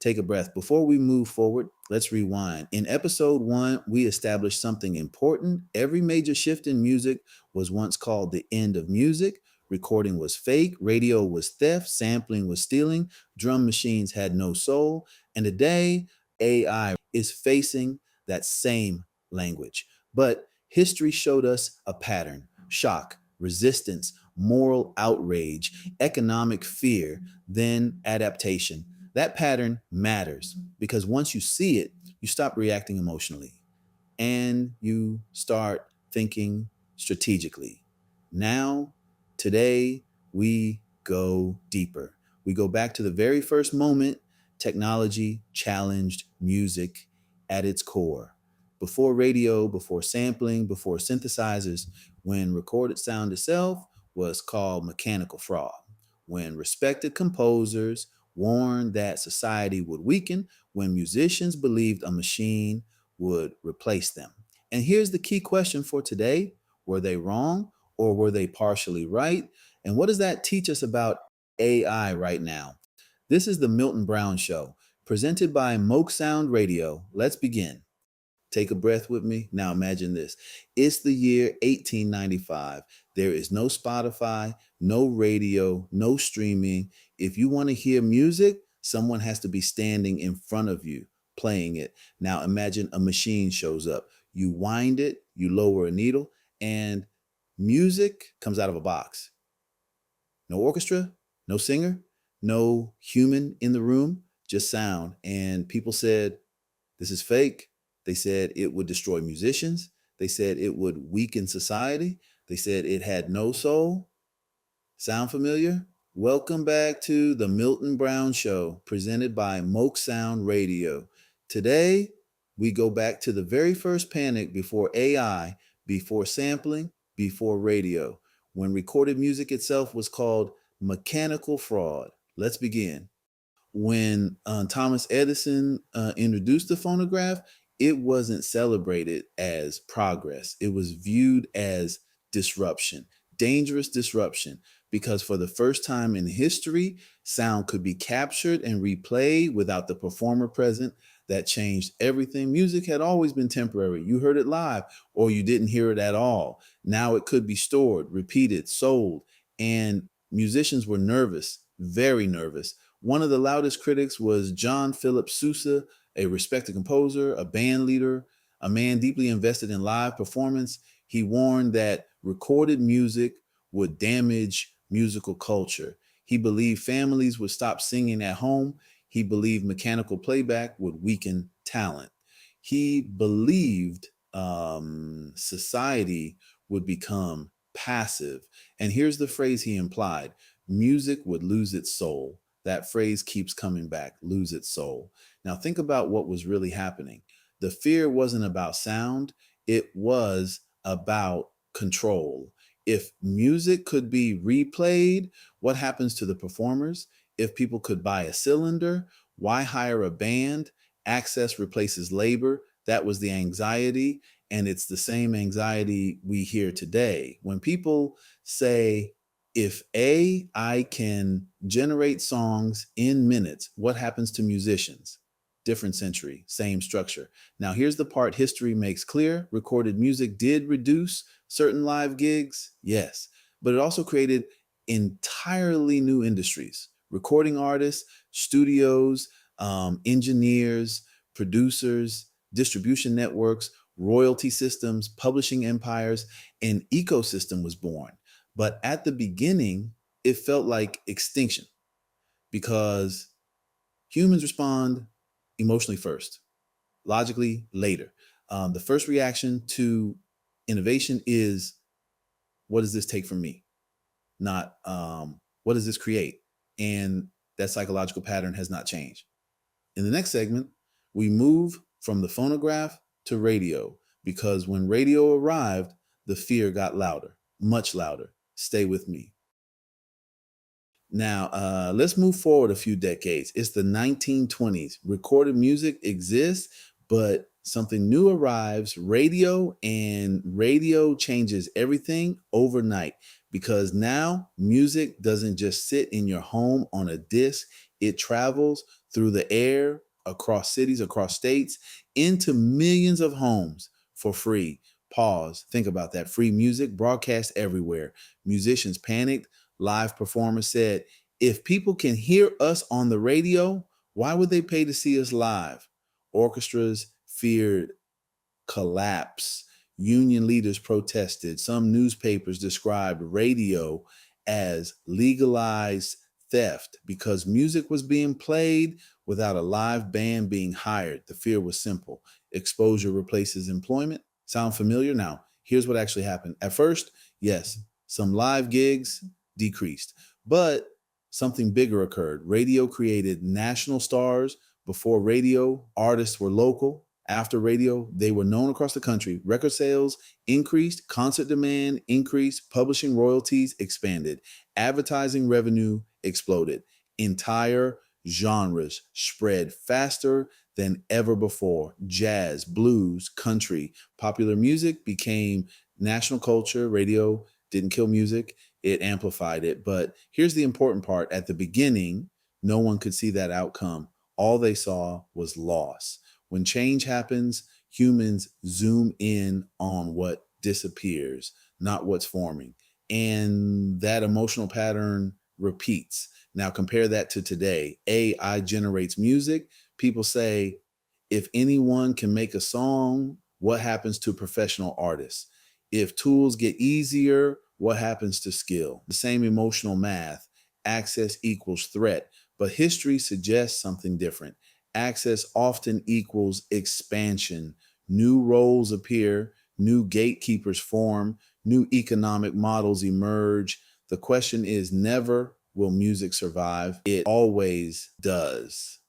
Take a breath. Before we move forward, let's rewind. In episode 1, we established something important. Every major shift in music was once called the end of music. Recording was fake, radio was theft, sampling was stealing, drum machines had no soul. And today, AI is facing that same language. But history showed us a pattern: shock, resistance, moral outrage, economic fear, then adaptation. That pattern matters because once you see it, you stop reacting emotionally and you start thinking strategically. Now, today, we go deeper. We go back to the very first moment technology challenged music at its core. Before radio, before sampling, before synthesizers, when recorded sound itself was called mechanical fraud. When respected composers warned that society would weaken, when musicians believed a machine would replace them. And here's the key question for today: were they wrong or were they partially right? And what does that teach us about AI right now? This is the Milton Brown Show, presented by Moke Sound Radio. Let's begin. Take a breath with me. Now imagine this. It's the year 1895. There is no Spotify, no radio, no streaming. If you want to hear music, someone has to be standing in front of you playing it. Now imagine a machine shows up. You wind it, you lower a needle, and music comes out of a box. No orchestra, no singer, no human in the room, just sound. And people said, this is fake. They said it would destroy musicians. They said it would weaken society. They said it had no soul. Sound familiar? Welcome back to the Milton Brown Show, presented by Moke Sound Radio. Today, we go back to the very first panic before AI, before sampling, before radio, when recorded music itself was called mechanical fraud. Let's begin. When Thomas Edison introduced the phonograph, it wasn't celebrated as progress. It was viewed as disruption, dangerous disruption, because for the first time in history, sound could be captured and replayed without the performer present. That changed everything. Music had always been temporary. You heard it live or you didn't hear it at all. Now it could be stored, repeated, sold, and musicians were nervous, very nervous. One of the loudest critics was John Philip Sousa, a respected composer, a band leader, a man deeply invested in live performance. He warned that recorded music would damage musical culture. He believed families would stop singing at home. He believed mechanical playback would weaken talent. He believed society would become passive. And here's the phrase he implied: music would lose its soul. That phrase keeps coming back: lose its soul. Now think about what was really happening. The fear wasn't about sound, it was about control. If music could be replayed, what happens to the performers? If people could buy a cylinder, why hire a band? Access replaces labor. That was the anxiety. And it's the same anxiety we hear today. When people say, if AI can generate songs in minutes, what happens to musicians? Different century, same structure. Now, here's the part history makes clear. Recorded music did reduce certain live gigs, yes, but it also created entirely new industries: recording artists, studios, engineers, producers, distribution networks, royalty systems, publishing empires. An ecosystem was born. But at the beginning, it felt like extinction because humans respond emotionally first, logically later. The first reaction to innovation is, what does this take from me? Not what does this create? And that psychological pattern has not changed. In the next segment, we move from the phonograph to radio, because when radio arrived, the fear got louder, much louder. Stay with me. Now, let's move forward a few decades. It's the 1920s. Recorded music exists, but something new arrives: radio, and radio changes everything overnight, because now music doesn't just sit in your home on a disc. It travels through the air, across cities, across states, into millions of homes for free. Pause. Think about that. Free music broadcast everywhere. Musicians panicked. Live performers said, if people can hear us on the radio, why would they pay to see us live? Orchestras feared collapse. Union leaders protested. Some newspapers described radio as legalized theft because music was being played without a live band being hired. The fear was simple: exposure replaces employment. Sound familiar? Now, here's what actually happened. At first, yes, some live gigs decreased, but something bigger occurred. Radio created national stars. Before radio, artists were local. After radio, they were known across the country. Record sales increased, concert demand increased, publishing royalties expanded, advertising revenue exploded. Entire genres spread faster than ever before. Jazz, blues, country, popular music became national culture. Radio didn't kill music, it amplified it. But here's the important part. At the beginning, no one could see that outcome. All they saw was loss. When change happens, humans zoom in on what disappears, not what's forming. And that emotional pattern repeats. Now compare that to today. AI generates music. People say, if anyone can make a song, what happens to professional artists? If tools get easier, what happens to skill? The same emotional math. Access equals threat. But history suggests something different. Access often equals expansion. New roles appear, new gatekeepers form, new economic models emerge. The question is never will music survive? It always does.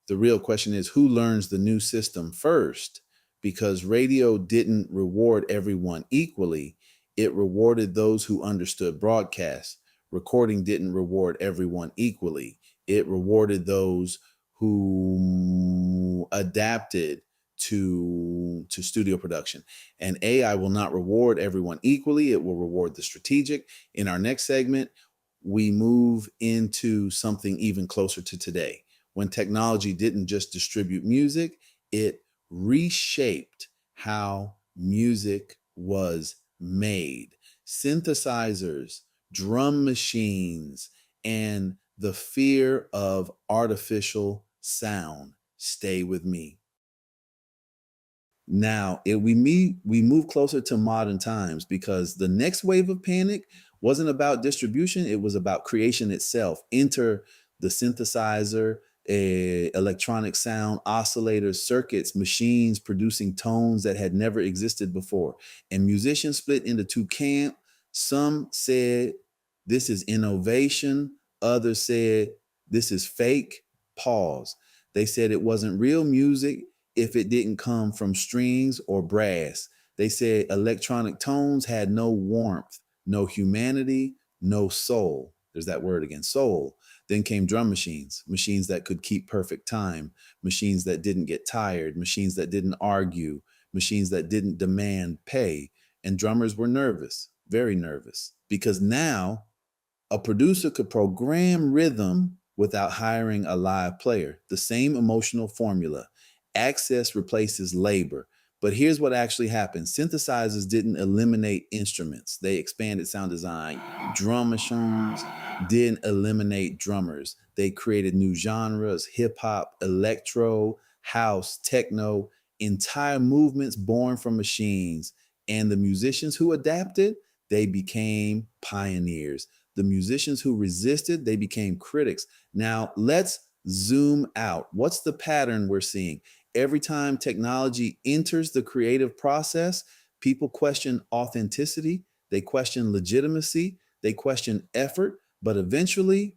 The real question is who learns the new system first? Because radio didn't reward everyone equally. It rewarded those who understood broadcast. Recording didn't reward everyone equally. It rewarded those who adapted to studio production. And AI will not reward everyone equally. It will reward the strategic. In our next segment, we move into something even closer to today. When technology didn't just distribute music, it reshaped how music was made. Synthesizers, drum machines, and the fear of artificial sound. Stay with me. Now, we move closer to modern times because the next wave of panic wasn't about distribution, it was about creation itself. Enter the synthesizer, electronic sound, oscillators, circuits, machines producing tones that had never existed before. And musicians split into two camps. Some said this is innovation, others said this is fake. Pause. They said it wasn't real music if it didn't come from strings or brass. They said electronic tones had no warmth, no humanity, no soul. There's that word again, soul. Then came drum machines, machines that could keep perfect time, machines that didn't get tired, machines that didn't argue, machines that didn't demand pay. And drummers were nervous, very nervous, because now a producer could program rhythm without hiring a live player. The same emotional formula. Access replaces labor. But here's what actually happened. Synthesizers didn't eliminate instruments. They expanded sound design. Drum machines didn't eliminate drummers. They created new genres: hip hop, electro, house, techno, entire movements born from machines. And the musicians who adapted, they became pioneers. The musicians who resisted, they became critics. Now, let's zoom out. What's the pattern we're seeing? Every time technology enters the creative process, people question authenticity, they question legitimacy, they question effort, but eventually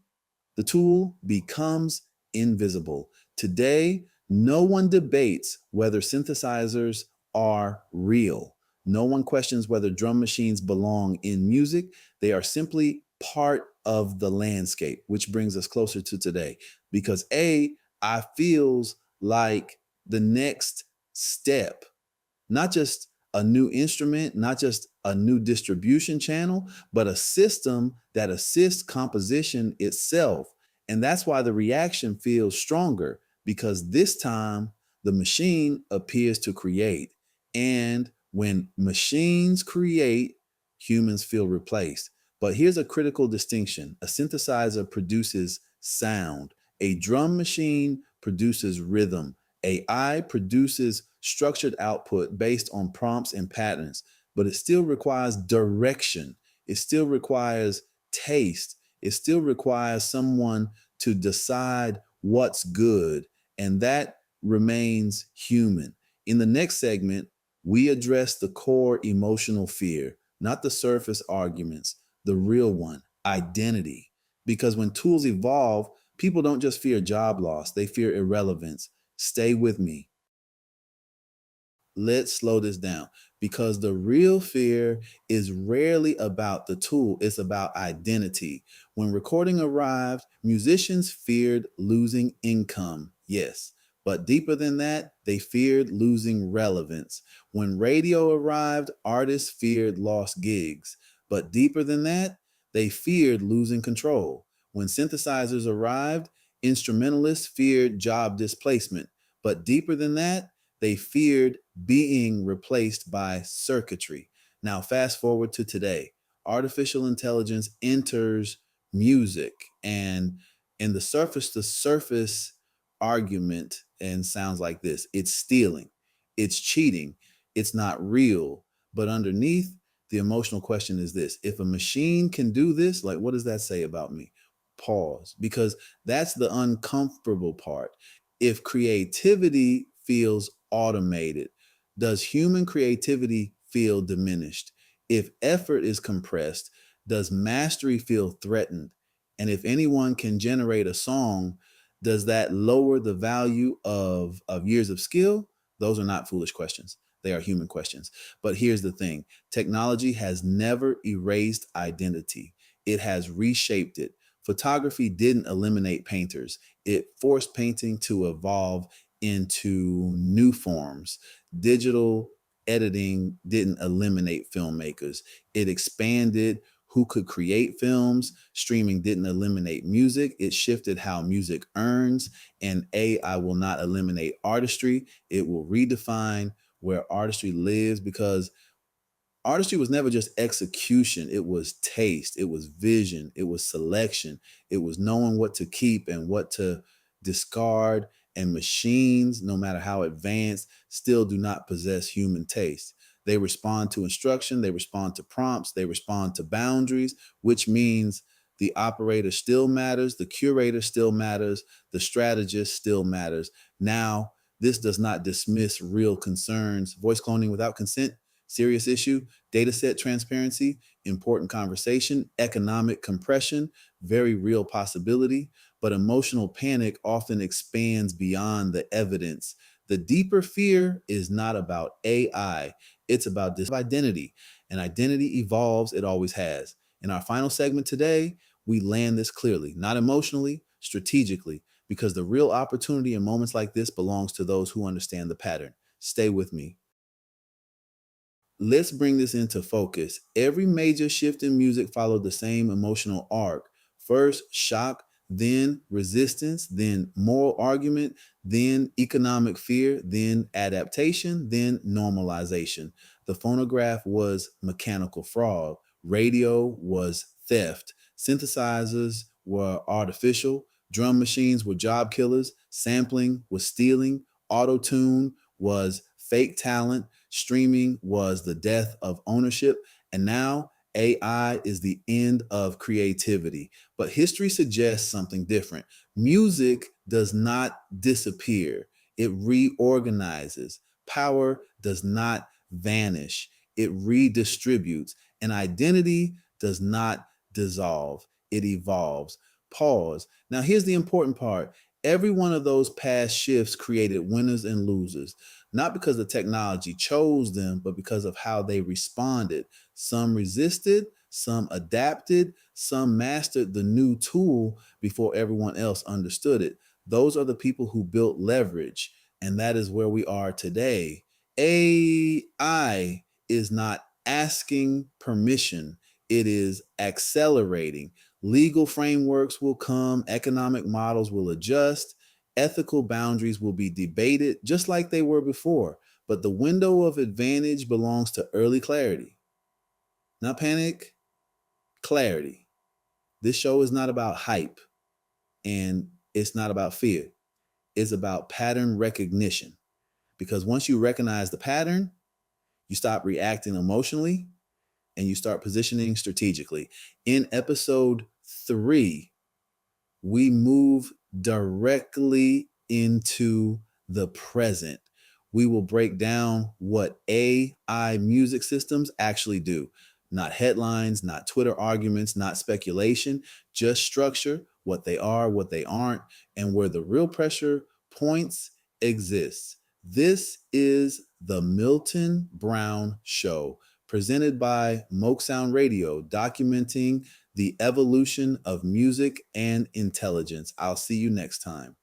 the tool becomes invisible. Today, no one debates whether synthesizers are real. No one questions whether drum machines belong in music. They are simply part of the landscape, which brings us closer to today. Because I feels like the next step, not just a new instrument, not just a new distribution channel, but a system that assists composition itself. And that's why the reaction feels stronger, because this time the machine appears to create. And when machines create, humans feel replaced. But here's a critical distinction: a synthesizer produces sound, a drum machine produces rhythm, AI produces structured output based on prompts and patterns, but it still requires direction. It still requires taste. It still requires someone to decide what's good, and that remains human. In the next segment, we address the core emotional fear, not the surface arguments, the real one: identity. Because when tools evolve, people don't just fear job loss, they fear irrelevance. Stay with me. Let's slow this down, because the real fear is rarely about the tool, it's about identity. When recording arrived, musicians feared losing income, yes, but deeper than that, they feared losing relevance. When radio arrived, artists feared lost gigs, but deeper than that, they feared losing control. When synthesizers arrived, instrumentalists feared job displacement, but deeper than that, they feared being replaced by circuitry. Now, fast forward to today. Artificial intelligence enters music, and in the surface to surface argument and sounds like this: it's stealing, it's cheating, it's not real. But underneath, the emotional question is this: if a machine can do this, like, what does that say about me? Pause, because that's the uncomfortable part. If creativity feels automated, does human creativity feel diminished? If effort is compressed, does mastery feel threatened? And if anyone can generate a song, does that lower the value of years of skill? Those are not foolish questions. They are human questions. But here's the thing: technology has never erased identity, it has reshaped it. Photography didn't eliminate painters, it forced painting to evolve into new forms. Digital editing didn't eliminate filmmakers, it expanded who could create films. Streaming didn't eliminate music, it shifted how music earns. And AI will not eliminate artistry, it will redefine where artistry lives, because artistry was never just execution. It was taste, it was vision, it was selection, it was knowing what to keep and what to discard. And machines, no matter how advanced, still do not possess human taste. They respond to instruction, they respond to prompts, they respond to boundaries, which means the operator still matters, the curator still matters, the strategist still matters. Now, this does not dismiss real concerns: voice cloning without consent, serious issue; data set transparency, important conversation; economic compression, very real possibility. But emotional panic often expands beyond the evidence. The deeper fear is not about AI, it's about this identity. And identity evolves, it always has. In our final segment today, we land this clearly, not emotionally, strategically, because the real opportunity in moments like this belongs to those who understand the pattern. Stay with me. Let's bring this into focus. Every major shift in music followed the same emotional arc: first shock, then resistance, then moral argument, then economic fear, then adaptation, then normalization. The phonograph was mechanical fraud, radio was theft, synthesizers were artificial, drum machines were job killers, sampling was stealing, auto tune was fake talent, streaming was the death of ownership, and now AI is the end of creativity. But history suggests something different. Music does not disappear, it reorganizes. Power does not vanish, it redistributes. And identity does not dissolve, it evolves. Pause. Now, here's the important part: every one of those past shifts created winners and losers, not because the technology chose them, but because of how they responded. Some resisted, some adapted, some mastered the new tool before everyone else understood it. Those are the people who built leverage, and that is where we are today. AI is not asking permission, it is accelerating. Legal frameworks will come, economic models will adjust, ethical boundaries will be debated just like they were before. But the window of advantage belongs to early clarity. Not panic, clarity. This show is not about hype and it's not about fear. It's about pattern recognition. Because once you recognize the pattern, you stop reacting emotionally and you start positioning strategically. In episode 3, we move directly into the present. We will break down what AI music systems actually do. Not headlines, not Twitter arguments, not speculation, just structure, what they are, what they aren't, and where the real pressure points exists. This is the Milton Brown Show, presented by Moke Sound Radio, documenting the evolution of music and intelligence. I'll see you next time.